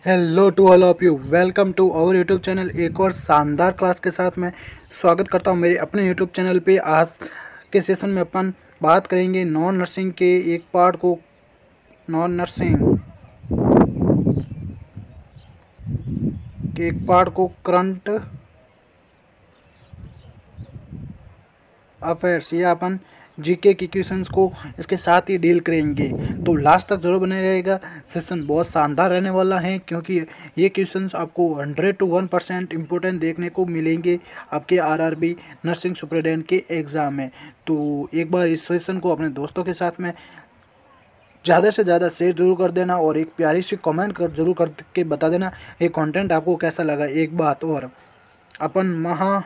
Hello to all of you, welcome to our YouTube channel. एक और शानदार class के साथ मैं स्वागत करता हूं मेरे अपने यूट्यूब चैनल पे। आज के सेशन में अपन बात करेंगे नॉन नर्सिंग के एक पार्ट को, नॉन नर्सिंग के एक पार्ट को करंट अफेयर्स या अपन जीके के क्वेश्चंस को इसके साथ ही डील करेंगे। तो लास्ट तक जरूर बने रहेगा, सेशन बहुत शानदार रहने वाला है क्योंकि ये क्वेश्चंस आपको 100 to 1% इम्पोर्टेंट देखने को मिलेंगे आपके आरआरबी नर्सिंग सुपरिटेंडेंट के एग्ज़ाम में। तो एक बार इस सेशन को अपने दोस्तों के साथ में ज़्यादा से ज़्यादा शेयर जरूर कर देना और एक प्यारी सी कमेंट कर जरूर करके बता देना ये कंटेंट आपको कैसा लगा। एक बात और, अपन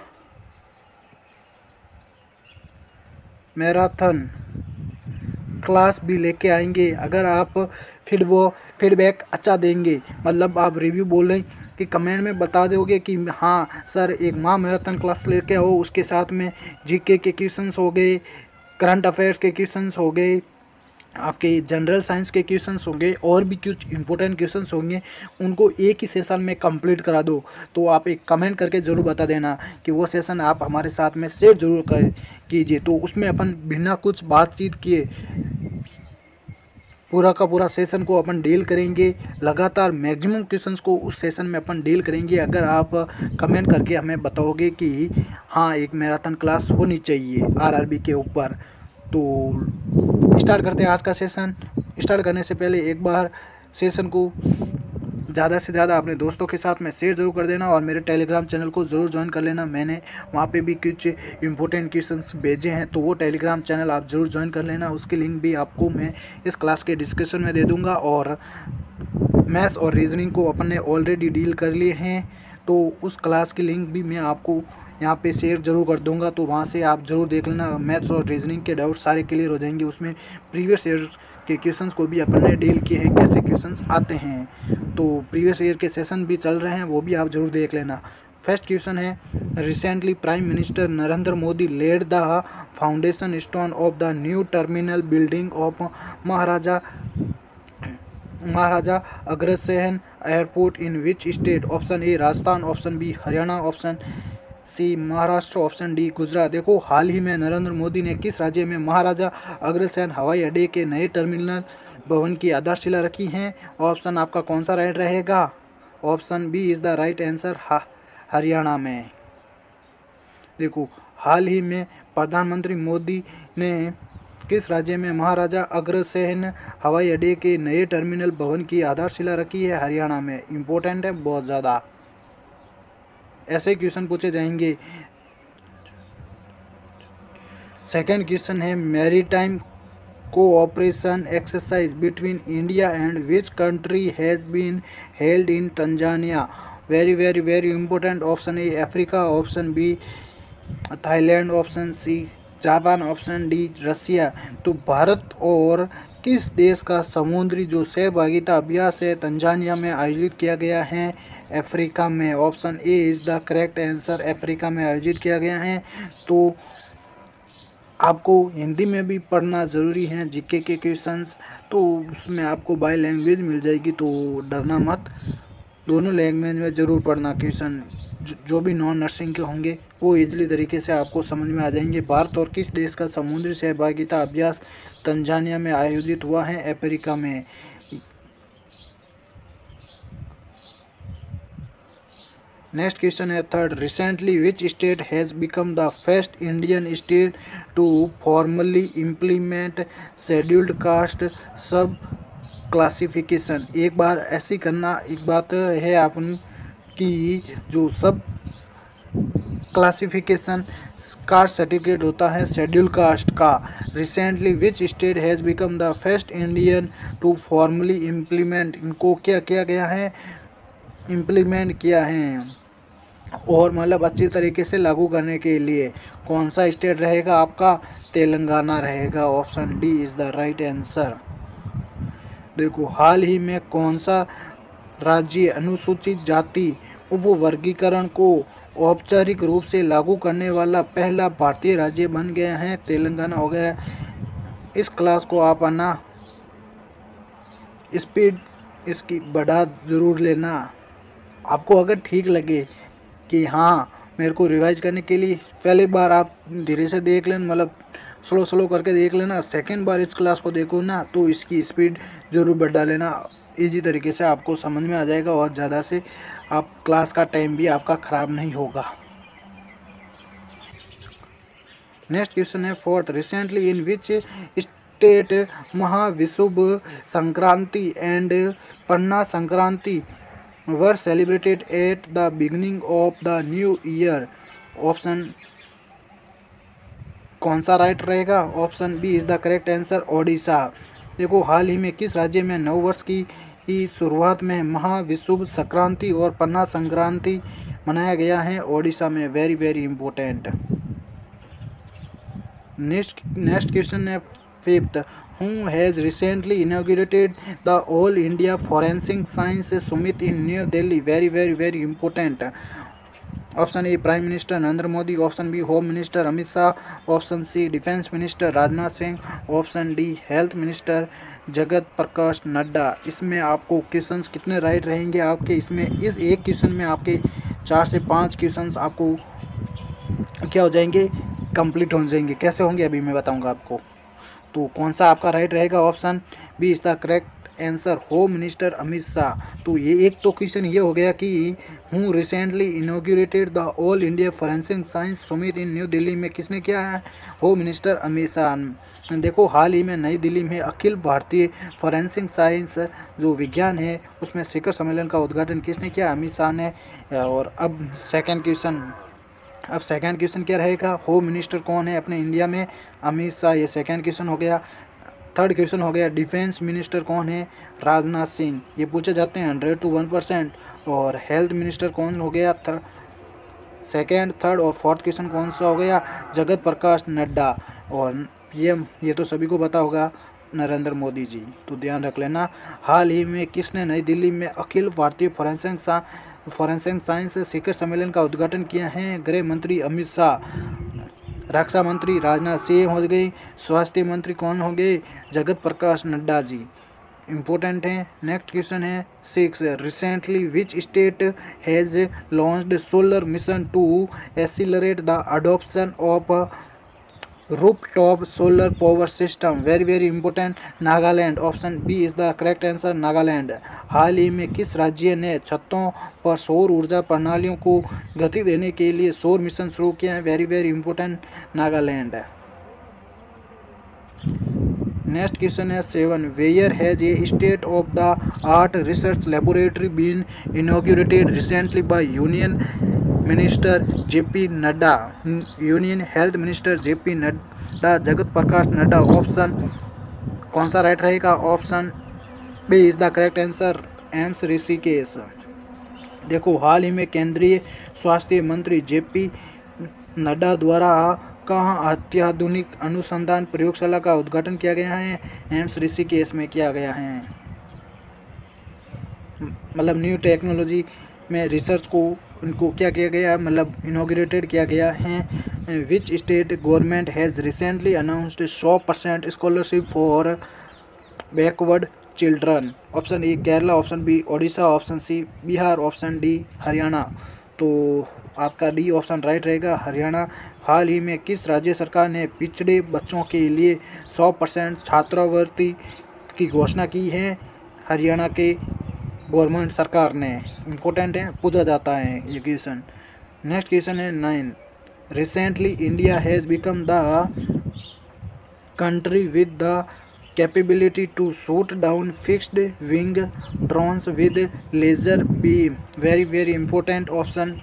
मैराथन क्लास भी लेके आएंगे। अगर आप फीडबैक अच्छा देंगे, मतलब आप रिव्यू बोलें कि कमेंट में बता दोगे कि हाँ सर एक मैराथन क्लास लेके आओ, उसके साथ में जीके के क्वेश्चंस हो गए, करंट अफेयर्स के क्वेश्चंस हो गए, आपके जनरल साइंस के क्वेश्चंस होंगे और भी कुछ इंपॉर्टेंट क्वेश्चंस होंगे, उनको एक ही सेशन में कंप्लीट करा दो। तो आप एक कमेंट करके ज़रूर बता देना कि वो सेशन आप हमारे साथ में शेयर जरूर कीजिए। तो उसमें अपन बिना कुछ बातचीत किए पूरा का पूरा सेशन को अपन डील करेंगे। लगातार मैक्सिमम क्वेश्चंस को उस सेशन में अपन डील करेंगे। अगर आप कमेंट करके हमें बताओगे कि हाँ एक मैराथन क्लास होनी चाहिए आरआरबी के ऊपर। तो स्टार्ट करते हैं आज का सेशन। स्टार्ट करने से पहले एक बार सेशन को ज़्यादा से ज़्यादा अपने दोस्तों के साथ में शेयर ज़रूर कर देना और मेरे टेलीग्राम चैनल को ज़रूर ज्वाइन कर लेना। मैंने वहाँ पे भी कुछ इंपॉर्टेंट क्वेश्चंस भेजे हैं, तो वो टेलीग्राम चैनल आप ज़रूर ज्वाइन कर लेना। उसकी लिंक भी आपको मैं इस क्लास के डिस्क्रिप्शन में दे दूँगा। और मैथ्स और रीजनिंग को अपन ने ऑलरेडी डील कर लिए हैं, तो उस क्लास की लिंक भी मैं आपको यहाँ पे शेयर जरूर कर दूंगा, तो वहाँ से आप ज़रूर देख लेना। मैथ्स और रीजनिंग के डाउट सारे क्लियर हो जाएंगे। उसमें प्रीवियस ईयर के क्वेश्चंस को भी अपन ने डील किए हैं, कैसे क्वेश्चंस आते हैं। तो प्रीवियस ईयर के सेशन भी चल रहे हैं, वो भी आप ज़रूर देख लेना। फर्स्ट क्वेश्चन है, recently prime minister Narendra Modi laid the foundation stone of the new terminal building of Maharaja Agrasen airport in which state? Option A Rajasthan, option B Haryana, option C Maharashtra, option D Gujarat. देखो, हाल ही में नरेंद्र मोदी ने किस राज्य में महाराजा अग्रसेन हवाई अड्डे के नए टर्मिनल भवन की आधारशिला रखी है? ऑप्शन आपका कौन सा राइट रहेगा? Option B is the right answer, Haryana में। देखो, हाल ही में प्रधानमंत्री मोदी ने किस राज्य में महाराजा अग्रसेन हवाई अड्डे के नए टर्मिनल भवन की आधारशिला रखी है? हरियाणा में। इम्पोर्टेंट है बहुत ज़्यादा, ऐसे क्वेश्चन पूछे जाएंगे। सेकंड क्वेश्चन है, maritime cooperation exercise between India and which country has been held in Tanzania? Very very very important. Option A Africa, option B Thailand, option C Japan, option D Russia. तो भारत और किस देश का समुद्री जो सहभागिता अभ्यास है तंजानिया में आयोजित किया गया है? अफ्रीका में। Option A is the correct answer, Africa में आयोजित किया गया है। तो आपको हिंदी में भी पढ़ना ज़रूरी है जीके के क्वेश्चंस, तो उसमें आपको बाय लैंग्वेज मिल जाएगी, तो डरना मत। दोनों लैंग्वेज में ज़रूर पढ़ना क्वेश्चन, जो भी नॉन नर्सिंग के होंगे वो इजीली तरीके से आपको समझ में आ जाएंगे। भारत और किस देश का समुद्री सहभागिता अभ्यास तंजानिया में आयोजित हुआ है? अफ्रीका में। नेक्स्ट क्वेश्चन है third, recently which state has become the first Indian state to formally implement scheduled caste sub classification? एक बार ऐसी करना, एक बात है अपन की जो सब क्लासिफिकेशन कास्ट सर्टिफिकेट होता है शेड्यूल कास्ट का, recently which state has become the first Indian to formally implement, इनको क्या किया गया है? इम्प्लीमेंट किया है और मतलब अच्छी तरीके से लागू करने के लिए कौन सा स्टेट रहेगा आपका? तेलंगाना रहेगा। Option D is the right answer. देखो, हाल ही में कौन सा राज्य अनुसूचित जाति उपवर्गीकरण को औपचारिक रूप से लागू करने वाला पहला भारतीय राज्य बन गया है? तेलंगाना हो गया। इस क्लास को आप आना स्पीड इसकी बढ़ा ज़रूर लेना। आपको अगर ठीक लगे कि हाँ मेरे को रिवाइज करने के लिए पहले बार आप धीरे से देख लेना, मतलब स्लो स्लो करके देख लेना, सेकंड बार इस क्लास को देखो ना तो इसकी स्पीड ज़रूर बढ़ा लेना। इजी तरीके से आपको समझ में आ जाएगा और ज़्यादा से आप क्लास का टाइम भी आपका ख़राब नहीं होगा। नेक्स्ट क्वेश्चन है fourth, recently in which state Mahavishuva Sankranti and Panna Sankranti were celebrated at the beginning of the new year. Option कौन सा राइट रहेगा? Option B is the correct answer, Odisha. देखो हाल ही में किस राज्य में नववर्ष की शुरुआत में महाविषुव संक्रांति और पन्ना संक्रांति मनाया गया है? ओडिशा में। Very very important. Next question है fifth, who has recently inaugurated the all India forensic science summit in New Delhi? Very very very important. Option A prime minister Narendra Modi, option B home minister Amit Shah, option C defence minister Rajnath Singh, option D health minister Jagat Prakash Nadda. इसमें आपको questions कितने right रहेंगे आपके? इसमें इस एक question में आपके 4 से 5 क्वेश्चंस आपको क्या हो जाएंगे? कंप्लीट हो जाएंगे। कैसे होंगे अभी मैं बताऊंगा आपको। तो कौन सा आपका राइट रहेगा? Option B is the correct answer, home minister Amit Shah. तो ये एक तो क्वेश्चन ये हो गया कि हूँ recently inaugurated the all India forensic science summit in New Delhi में किसने किया है? Home minister Amit Shah. देखो हाल ही में नई दिल्ली में अखिल भारतीय फॉरेंसिक साइंस जो विज्ञान है उसमें शिखर सम्मेलन का उद्घाटन किसने किया? अमित शाह ने। और अब सेकेंड क्वेश्चन क्या रहेगा? होम मिनिस्टर कौन है अपने इंडिया में? अमित शाह। ये सेकंड क्वेश्चन हो गया। थर्ड क्वेश्चन हो गया डिफेंस मिनिस्टर कौन है? राजनाथ सिंह। ये पूछे जाते हैं 100 to 1%। और हेल्थ मिनिस्टर कौन हो गया? सेकंड, थर्ड और फोर्थ क्वेश्चन कौन सा हो गया? जगत प्रकाश नड्डा। और ये तो सभी को पता होगा, नरेंद्र मोदी जी। तो ध्यान रख लेना। हाल ही में किसने नई दिल्ली में अखिल भारतीय फॉरेंसिक साइंस शिखर सम्मेलन का उद्घाटन किया है? गृह मंत्री अमित शाह। रक्षा मंत्री राजनाथ सिंह हो गए। स्वास्थ्य मंत्री कौन हो गए? जगत प्रकाश नड्डा जी। इम्पोर्टेंट है। नेक्स्ट क्वेश्चन है 6, recently which state has launched solar mission to accelerate the adoption of rooftop solar power system? Very very important, Nagaland. Option B is the correct answer, Nagaland. हाल ही में किस राज्य ने छतों पर सौर ऊर्जा प्रणालियों को गति देने के लिए सौर मिशन शुरू किया है? Very very important, Nagaland. Next question है 7, where has a state of the art research laboratory been inaugurated recently by union minister JP Nadda? Union health minister JP Nadda, Jagat Prakash Nadda. Option कौन सा राइट रहेगा? Option B is the correct answer, AIIMS Rishikesh. देखो हाल ही में केंद्रीय स्वास्थ्य मंत्री जेपी नड्डा द्वारा कहाँ अत्याधुनिक अनुसंधान प्रयोगशाला का उद्घाटन किया गया है? एम्स ऋषिकेश में किया गया है। मतलब न्यू टेक्नोलॉजी में रिसर्च को उनको क्या किया गया, मतलब इनॉग्रेटेड किया गया है। Which state government has recently announced 100% scholarship for backward children? Option A Kerala, option B Odisha, option C Bihar, option D Haryana. तो आपका डी ऑप्शन राइट रहेगा, हरियाणा। हाल ही में किस राज्य सरकार ने पिछड़े बच्चों के लिए 100% छात्रवृत्ति की घोषणा की है? हरियाणा के गवर्नमेंट सरकार ने। इम्पोर्टेंट है, पूछा जाता है ये क्वेश्चन। नेक्स्ट क्वेश्चन है 9, recently India has become the country with the capability to shoot down fixed wing drones with laser beam? Very very important, option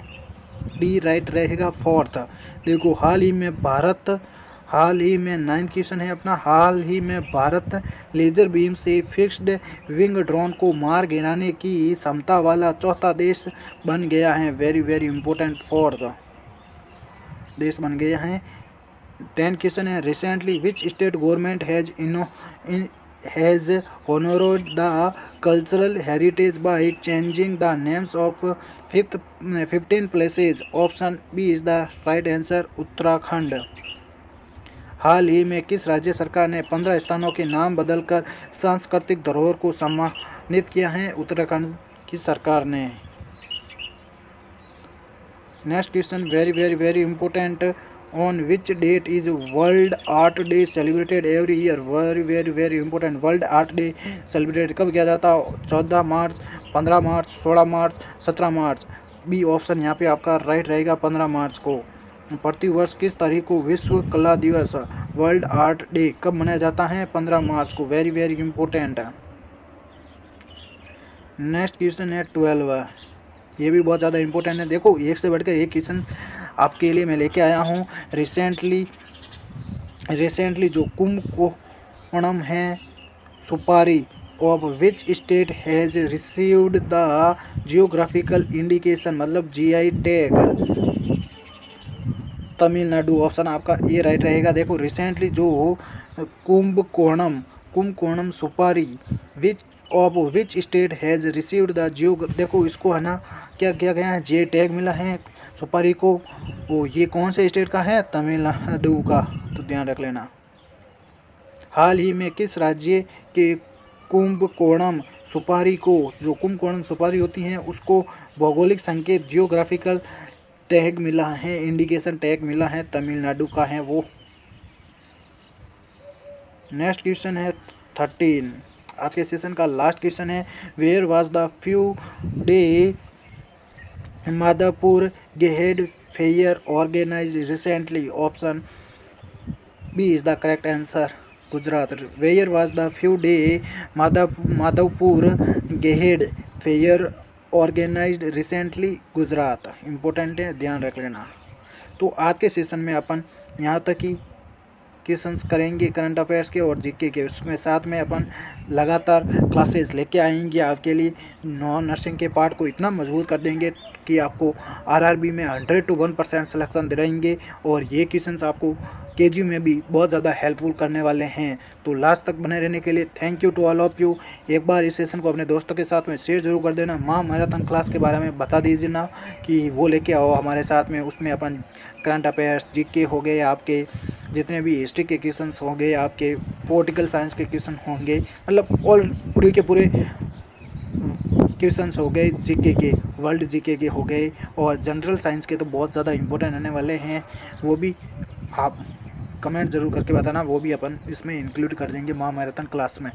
D right रहेगा, फोर्थ। देखो हाल ही में 9th क्वेश्चन है अपना, हाल ही में भारत लेजर बीम से फिक्स्ड विंग ड्रोन को मार गिराने की क्षमता वाला चौथा देश बन गया है। वेरी वेरी इंपॉर्टेंट, फोर्थ देश बन गया है। 10th क्वेश्चन है recently which state government has honored the cultural heritage by changing the names of 15 places? Option B is the right answer, Uttarakhand. हाल ही में किस राज्य सरकार ने 15 स्थानों के नाम बदलकर सांस्कृतिक धरोहर को सम्मानित किया है? उत्तराखंड की सरकार ने। Next question very very very important. On which date is world art day celebrated every year? Very very very important. World art day celebrate कब किया जाता है? 14 मार्च, 15 मार्च, 16 मार्च, 17 मार्च। बी ऑप्शन यहाँ पे आपका राइट रहेगा, 15 मार्च को। प्रतिवर्ष किस तारीख को विश्व कला दिवस वर्ल्ड आर्ट डे कब मनाया जाता है? 15 मार्च को। वेरी वेरी इंपॉर्टेंट है। नेक्स्ट क्वेश्चन है 12। ये भी बहुत ज़्यादा इंपॉर्टेंट है। देखो एक से बढ़कर एक क्वेश्चन आपके लिए मैं लेके आया हूँ। रिसेंटली जो कुंभकोणम है सुपारी of which state has received the geographical indication, मतलब GI टैग? तमिलनाडु। ऑप्शन आपका ए राइट रहेगा। देखो रिसेंटली जो कुंभकोणम सुपारी विच स्टेट हैज़ रिसीव्ड द देखो इसको है ना क्या किया गया है? GI टैग मिला है सुपारी को। वो ये कौन से स्टेट का है? तमिलनाडु का, तो ध्यान रख लेना। हाल ही में किस राज्य के कुंभकोणम सुपारी को, जो कुंभकोणम सुपारी होती हैं उसको भौगोलिक संकेत जियोग्राफिकल टैग मिला है, इंडिकेशन टैग मिला है? तमिलनाडु का है वो। नेक्स्ट क्वेश्चन है 13। आज के सेशन का लास्ट क्वेश्चन है। Where was the few day Madhavpur Ghed fair organised recently? Option B is the correct answer, Gujarat. Where was the few day Madhavpur Ghed fair organised recently? Gujarat. Important है, ध्यान रख लेना। तो आज के सेशन में अपन यहाँ तक ही क्वेश्चंस करेंगे करंट अफेयर्स के और जीके के। उसमें साथ में अपन लगातार क्लासेस लेके आएंगे आपके लिए। नॉन नर्सिंग के पार्ट को इतना मजबूत कर देंगे कि आपको RRB में 100 to 1% सिलेक्शन दिलाएंगे। और ये क्वेश्चंस आपको KG में भी बहुत ज़्यादा हेल्पफुल करने वाले हैं। तो लास्ट तक बने रहने के लिए thank you to all of you. एक बार इस सेशन को अपने दोस्तों के साथ में शेयर जरूर कर देना। माँ मैराथन क्लास के बारे में बता दीजिए ना कि वो लेके आओ हमारे साथ में। उसमें अपन करंट अफेयर्स जीके हो गए, आपके जितने भी हिस्ट्री के क्वेश्चंस होंगे, आपके पॉलिटिकल साइंस के क्वेश्चन होंगे, मतलब ऑल पूरे के पूरे क्वेश्चंस हो गए जीके के, वर्ल्ड जीके के हो गए, और जनरल साइंस के तो बहुत ज़्यादा इंपॉर्टेंट रहने वाले हैं। वो भी आप कमेंट ज़रूर करके बताना, वो भी अपन इसमें इंक्लूड कर देंगे माँ मैराथन क्लास में।